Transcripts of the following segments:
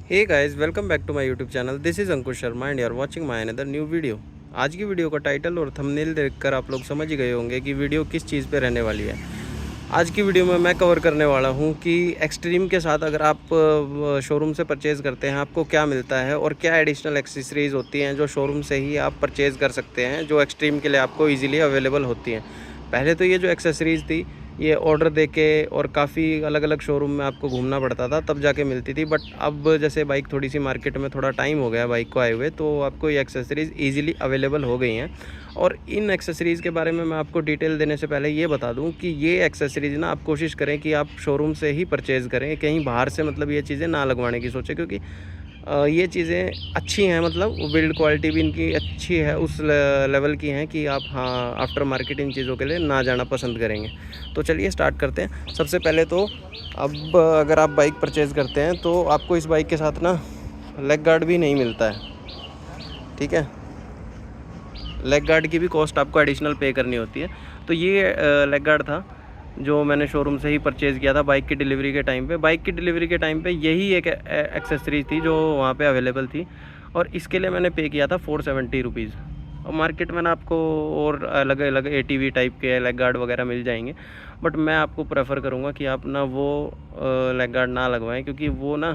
Hey guys, welcome back to my YouTube channel. This is Ankush Sharma and you are watching my another new video. आज की video का title और thumbnail देखकर आप लोग समझ ही गए होंगे कि वीडियो किस चीज़ पे रहने वाली है। आज की वीडियो में मैं कवर करने वाला हूं कि एक्सट्रीम के साथ अगर आप शोरूम से परचेज़ करते हैं आपको क्या मिलता है और क्या एडिशनल एक्सेसरीज़ होती हैं जो शोरूम से ही आप परचेज़ कर सकते हैं, जो एक्सट्रीम के लिए आपको ईज़िली अवेलेबल होती हैं। पहले तो ये जो एक्सेसरीज़ थी ये ऑर्डर देके और काफ़ी अलग अलग शोरूम में आपको घूमना पड़ता था तब जाके मिलती थी, बट अब जैसे बाइक थोड़ी सी मार्केट में थोड़ा टाइम हो गया बाइक को आए हुए, तो आपको ये एक्सेसरीज़ ईज़िली अवेलेबल हो गई हैं। और इन एक्सेसरीज़ के बारे में मैं आपको डिटेल देने से पहले ये बता दूं कि ये एक्सेसरीज़ ना आप कोशिश करें कि आप शोरूम से ही परचेज़ करें, कहीं बाहर से मतलब ये चीज़ें ना लगवाने की सोचें, क्योंकि ये चीज़ें अच्छी हैं, मतलब बिल्ड क्वालिटी भी इनकी अच्छी है, उस लेवल की हैं कि आप आफ्टर मार्केट इन चीज़ों के लिए ना जाना पसंद करेंगे। तो चलिए स्टार्ट करते हैं। सबसे पहले तो अब अगर आप बाइक परचेज़ करते हैं तो आपको इस बाइक के साथ ना लेग गार्ड भी नहीं मिलता है, ठीक है। लेग गार्ड की भी कॉस्ट आपको एडिशनल पे करनी होती है। तो ये लेग गार्ड था जो मैंने शोरूम से ही परचेज़ किया था बाइक की डिलीवरी के टाइम पे। बाइक की डिलीवरी के टाइम पे यही एक एक्सेसरीज थी जो वहाँ पे अवेलेबल थी, और इसके लिए मैंने पे किया था 470 रुपीज़। और मार्केट में ना आपको और अलग अलग ATV टाइप के लेग गार्ड वगैरह मिल जाएंगे, बट मैं आपको प्रेफर करूँगा कि आप ना वो लेग गार्ड ना लगवाएं, क्योंकि वो ना,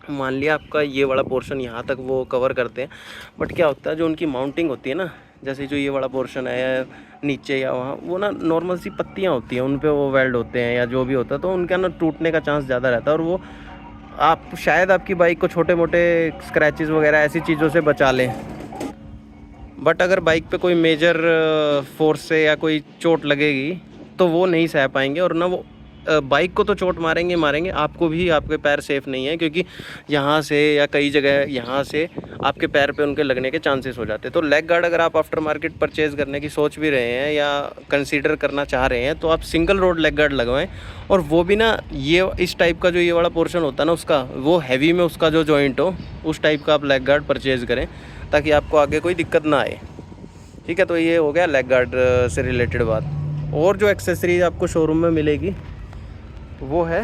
मान लिया आपका ये वाला पोर्शन यहाँ तक वो कवर करते हैं, बट क्या होता है जो उनकी माउंटिंग होती है ना, जैसे जो ये वाला पोर्शन है या नीचे या वहाँ, वो ना नॉर्मल सी पत्तियाँ होती हैं, उन पे वो वेल्ड होते हैं या जो भी होता है, तो उनका ना टूटने का चांस ज़्यादा रहता है, और वो आप शायद आपकी बाइक को छोटे मोटे स्क्रैचेस वगैरह ऐसी चीज़ों से बचा लें। बट अगर बाइक पे कोई मेजर फोर्स से या कोई चोट लगेगी तो वो नहीं सह पाएंगे, और ना वो बाइक को तो चोट मारेंगे मारेंगे, आपको भी आपके पैर सेफ़ नहीं है, क्योंकि यहाँ से या कई जगह यहाँ से आपके पैर पे उनके लगने के चांसेस हो जाते हैं। तो लेग गार्ड अगर आप आफ्टर मार्केट परचेज़ करने की सोच भी रहे हैं या कंसीडर करना चाह रहे हैं तो आप सिंगल रोड लेग गार्ड लगवाएं, और वो भी ना ये इस टाइप का जो ये वाला पोर्शन होता है ना उसका, वो हैवी में उसका जो जॉइंट हो उस टाइप का आप लेग गार्ड परचेज़ करें, ताकि आपको आगे कोई दिक्कत ना आए, ठीक है। तो ये हो गया लेग गार्ड से रिलेटेड बात। और जो एक्सेसरीज आपको शोरूम में मिलेगी वो है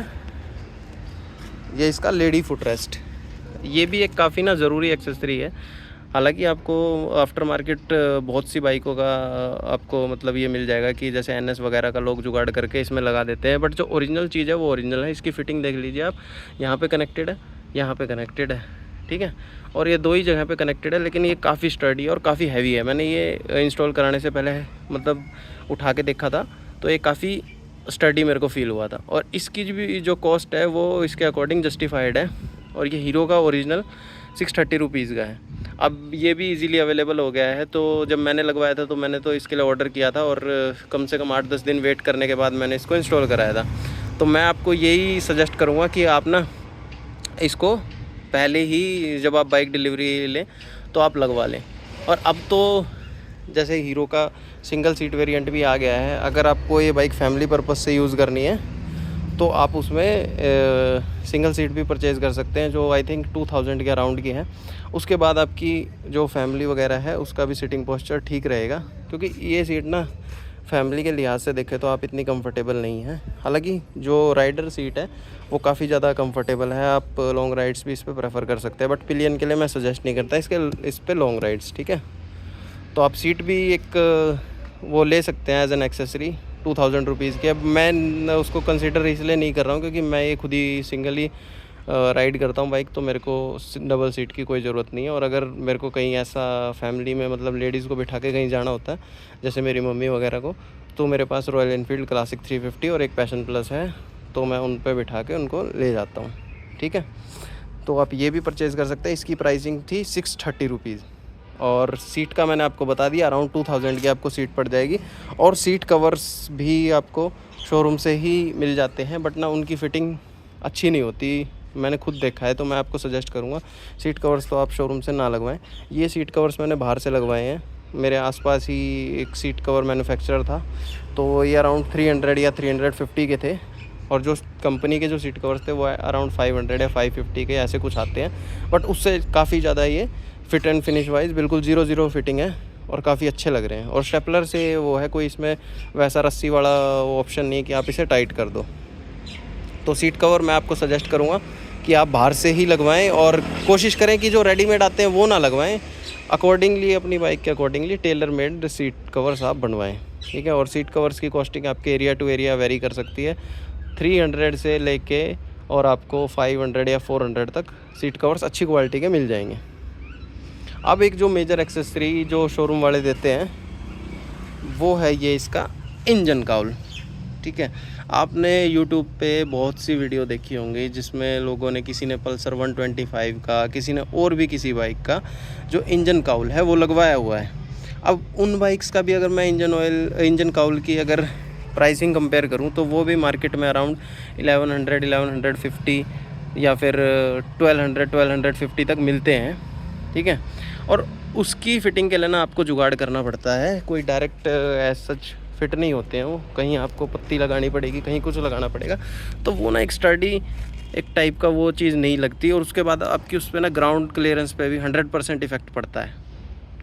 ये इसका लेडी फुट रेस्ट। ये भी एक काफ़ी ना ज़रूरी एक्सेसरी है। हालांकि आपको आफ्टर मार्केट बहुत सी बाइकों का आपको मतलब ये मिल जाएगा कि जैसे NS वगैरह का लोग जुगाड़ करके इसमें लगा देते हैं, बट जो ओरिजिनल चीज़ है वो ओरिजिनल है। इसकी फ़िटिंग देख लीजिए आप, यहाँ पे कनेक्टेड है, यहाँ पे कनेक्टेड है, ठीक है। और ये दो ही जगह पे कनेक्टेड है, लेकिन ये काफ़ी स्टर्डी और काफ़ी हैवी है। मैंने ये इंस्टॉल कराने से पहले मतलब उठा के देखा था, तो ये काफ़ी स्टडी मेरे को फ़ील हुआ था। और इसकी भी जो कॉस्ट है वो इसके अकॉर्डिंग जस्टिफाइड है, और ये हीरो का ओरिजिनल 630 रुपीज़ का है। अब ये भी इजीली अवेलेबल हो गया है, तो जब मैंने लगवाया था तो मैंने तो इसके लिए ऑर्डर किया था, और कम से कम 8-10 दिन वेट करने के बाद मैंने इसको इंस्टॉल कराया था। तो मैं आपको यही सजेस्ट करूँगा कि आप ना इसको पहले ही जब आप बाइक डिलीवरी लें तो आप लगवा लें। और अब तो जैसे हीरो का सिंगल सीट वेरिएंट भी आ गया है, अगर आपको ये बाइक फैमिली पर्पस से यूज़ करनी है तो आप उसमें सिंगल सीट भी परचेज़ कर सकते हैं, जो आई थिंक 2000 के अराउंड की है। उसके बाद आपकी जो फैमिली वगैरह है उसका भी सिटिंग पोस्चर ठीक रहेगा, क्योंकि ये सीट ना फैमिली के लिहाज से देखें तो आप इतनी कंफर्टेबल नहीं है। हालांकि जो राइडर सीट है वो काफ़ी ज़्यादा कंफर्टेबल है, आप लॉन्ग राइड्स भी इस पर प्रेफर कर सकते हैं, बट पिलियन के लिए मैं सजेस्ट नहीं करता इस पर लॉन्ग राइड्स, ठीक है। तो आप सीट भी एक वो ले सकते हैं एज एन एक्सेसरी 2000 रुपीज़ की। अब मैं उसको कंसिडर इसलिए नहीं कर रहा हूँ क्योंकि मैं ये खुद ही सिंगली राइड करता हूँ बाइक, तो मेरे को डबल सीट की कोई ज़रूरत नहीं है। और अगर मेरे को कहीं ऐसा फैमिली में मतलब लेडीज़ को बिठा के कहीं जाना होता है, जैसे मेरी मम्मी वगैरह को, तो मेरे पास रॉयल एनफील्ड क्लासिक 350 और एक पैशन प्लस है, तो मैं उन पर बिठा के उनको ले जाता हूँ, ठीक है। तो आप ये भी परचेज़ कर सकते हैं। इसकी प्राइसिंग थी 630 रुपीज़, और सीट का मैंने आपको बता दिया अराउंड 2000 की आपको सीट पड़ जाएगी। और सीट कवर्स भी आपको शोरूम से ही मिल जाते हैं, बट ना उनकी फ़िटिंग अच्छी नहीं होती, मैंने खुद देखा है। तो मैं आपको सजेस्ट करूँगा सीट कवर्स तो आप शोरूम से ना लगवाएं। ये सीट कवर्स मैंने बाहर से लगवाए हैं, मेरे आसपास ही एक सीट कवर मैन्युफैक्चरर था, तो ये अराउंड 300 या 350 के थे, और जो कंपनी के जो सीट कवर्स थे वो अराउंड 500 या 550 के ऐसे कुछ आते हैं, बट उससे काफ़ी ज़्यादा ये फ़िट एंड फिनिश वाइज बिल्कुल 0-0 फिटिंग है, और काफ़ी अच्छे लग रहे हैं। और स्टेपलर से वो है, कोई इसमें वैसा रस्सी वाला ऑप्शन नहीं है कि आप इसे टाइट कर दो। तो सीट कवर मैं आपको सजेस्ट करूँगा कि आप बाहर से ही लगवाएं और कोशिश करें कि जो रेडीमेड आते हैं वो ना लगवाएं। अकॉर्डिंगली अपनी बाइक के accordingly tailor made seat covers आप बनवाएं, ठीक है। और सीट कवर्स की कॉस्टिंग आपके एरिया टू एरिया वेरी कर सकती है। 300 से लेके और आपको 500 या 400 तक सीट कवर्स अच्छी क्वालिटी के मिल जाएंगे। अब एक जो मेजर एक्सेसरी जो शोरूम वाले देते हैं वो है ये इसका इंजन काउल, ठीक है। आपने YouTube पे बहुत सी वीडियो देखी होंगी जिसमें लोगों ने, किसी ने पल्सर 125 का, किसी ने और भी किसी बाइक का जो इंजन काउल है वो लगवाया हुआ है। अब उन बाइक्स का भी अगर मैं इंजन काउल की अगर प्राइसिंग कंपेयर करूं तो वो भी मार्केट में अराउंड 1100, 1150 या फिर 1250 तक मिलते हैं, ठीक है। और उसकी फ़िटिंग के लिए ना आपको जुगाड़ करना पड़ता है, कोई डायरेक्ट एज सच फिट नहीं होते हैं वो, कहीं आपको पत्ती लगानी पड़ेगी, कहीं कुछ लगाना पड़ेगा, तो वो ना एक स्टडी एक टाइप का वो चीज़ नहीं लगती। और उसके बाद आपकी उस पर ना ग्राउंड क्लियरेंस पे भी 100% इफ़ेक्ट पड़ता है।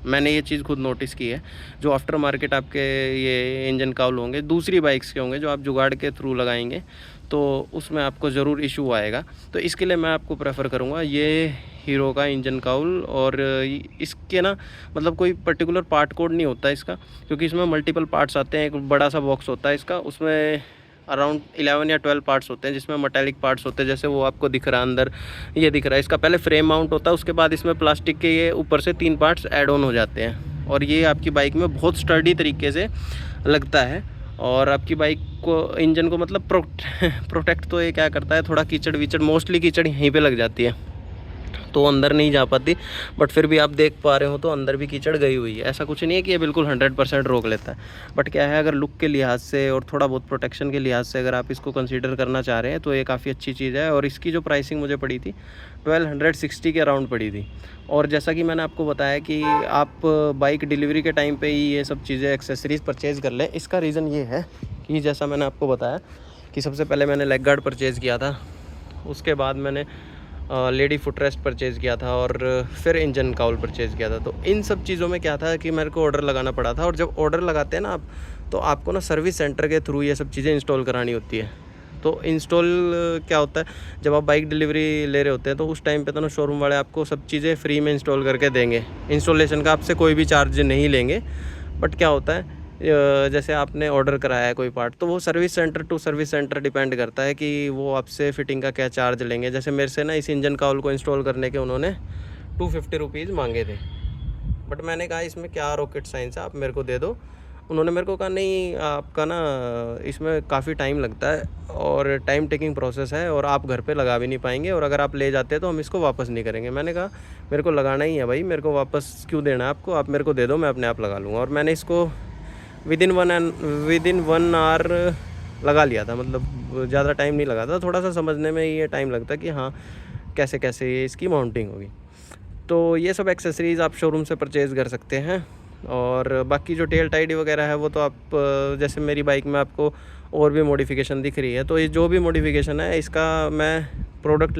मैंने ये चीज़ खुद नोटिस की है। जो आफ्टर मार्केट आपके ये इंजन काउल होंगे दूसरी बाइक्स के होंगे जो आप जुगाड़ के थ्रू लगाएंगे तो उसमें आपको ज़रूर इशू आएगा। तो इसके लिए मैं आपको प्रेफर करूँगा ये हीरो का इंजन काउल। और इसके ना मतलब कोई पर्टिकुलर पार्ट कोड नहीं होता इसका, क्योंकि इसमें मल्टीपल पार्ट्स आते हैं। एक बड़ा सा बॉक्स होता है इसका, उसमें अराउंड 11 या 12 पार्ट्स होते हैं, जिसमें मेटालिक पार्ट्स होते हैं, जैसे वो आपको दिख रहा है अंदर, ये दिख रहा है। इसका पहले फ्रेम माउंट होता है, उसके बाद इसमें प्लास्टिक के ये ऊपर से 3 पार्ट्स ऐड ऑन हो जाते हैं और ये आपकी बाइक में बहुत स्टर्डी तरीके से लगता है। और आपकी बाइक को, इंजन को मतलब प्रोटेक्ट तो ये क्या करता है, थोड़ा कीचड़ वीचड़, मोस्टली कीचड़ यहीं पे लग जाती है तो अंदर नहीं जा पाती, बट फिर भी आप देख पा रहे हो तो अंदर भी कीचड़ गई हुई है। ऐसा कुछ नहीं है कि ये बिल्कुल 100% रोक लेता है, बट क्या है, अगर लुक के लिहाज से और थोड़ा बहुत प्रोटेक्शन के लिहाज से अगर आप इसको कंसीडर करना चाह रहे हैं तो ये काफ़ी अच्छी चीज़ है। और इसकी जो प्राइसिंग मुझे पड़ी थी 1260 के अराउंड पड़ी थी। और जैसा कि मैंने आपको बताया कि आप बाइक डिलीवरी के टाइम पर ही ये सब चीज़ें एक्सेसरीज़ परचेज़ कर लें। इसका रीज़न ये है कि जैसा मैंने आपको बताया कि सबसे पहले मैंने लेग गार्ड परचेज़ किया था, उसके बाद मैंने लेडी फुटरेस्ट परचेज़ किया था और फिर इंजन काउल परचेज़ किया था। तो इन सब चीज़ों में क्या था कि मेरे को ऑर्डर लगाना पड़ा था। और जब ऑर्डर लगाते हैं ना आप, तो आपको ना सर्विस सेंटर के थ्रू ये सब चीज़ें इंस्टॉल करानी होती है। तो इंस्टॉल क्या होता है, जब आप बाइक डिलीवरी ले रहे होते हैं तो उस टाइम पे तो ना शोरूम वाले आपको सब चीज़ें फ्री में इंस्टॉल करके देंगे। इंस्टॉलेशन का आपसे कोई भी चार्ज नहीं लेंगे। बट क्या होता है, जैसे आपने ऑर्डर कराया है कोई पार्ट, तो वो service center to service center depend करता है कि वो आपसे फ़िटिंग का क्या चार्ज लेंगे। जैसे मेरे से ना इस इंजन काउल को इंस्टॉल करने के उन्होंने 250 रुपीज़ मांगे थे, बट मैंने कहा इसमें क्या रॉकेट साइंस है, आप मेरे को दे दो। उन्होंने मेरे को कहा नहीं, आपका ना इसमें काफ़ी टाइम लगता है और टाइम टेकिंग प्रोसेस है और आप घर पे लगा भी नहीं पाएंगे, और अगर आप ले जाते हैं तो हम इसको वापस नहीं करेंगे। मैंने कहा मेरे को लगाना ही है भाई, मेरे को वापस क्यों देना है आपको, आप मेरे को दे दो, मैं अपने आप लगा लूँगा। और मैंने इसको विदिन 1 आवर लगा लिया था, मतलब ज़्यादा टाइम नहीं लगा था। थोड़ा सा समझने में ये टाइम लगता कि हाँ कैसे कैसे ये इसकी माउंटिंग होगी। तो ये सब एक्सेसरीज़ आप शोरूम से परचेज़ कर सकते हैं। और बाकी जो टेल टाइडी वगैरह है वो तो आप, जैसे मेरी बाइक में आपको और भी मॉडिफिकेशन दिख रही है, तो ये जो भी मॉडिफिकेशन है इसका मैं प्रोडक्ट,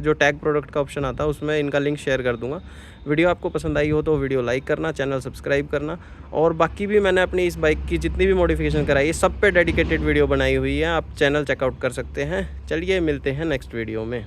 जो टैग प्रोडक्ट का ऑप्शन आता है उसमें इनका लिंक शेयर कर दूंगा। वीडियो आपको पसंद आई हो तो वीडियो लाइक करना, चैनल सब्सक्राइब करना। और बाकी भी मैंने अपनी इस बाइक की जितनी भी मॉडिफिकेशन कराई है सब पे डेडिकेटेड वीडियो बनाई हुई है, आप चैनल चेकआउट कर सकते हैं। चलिए मिलते हैं नेक्स्ट वीडियो में।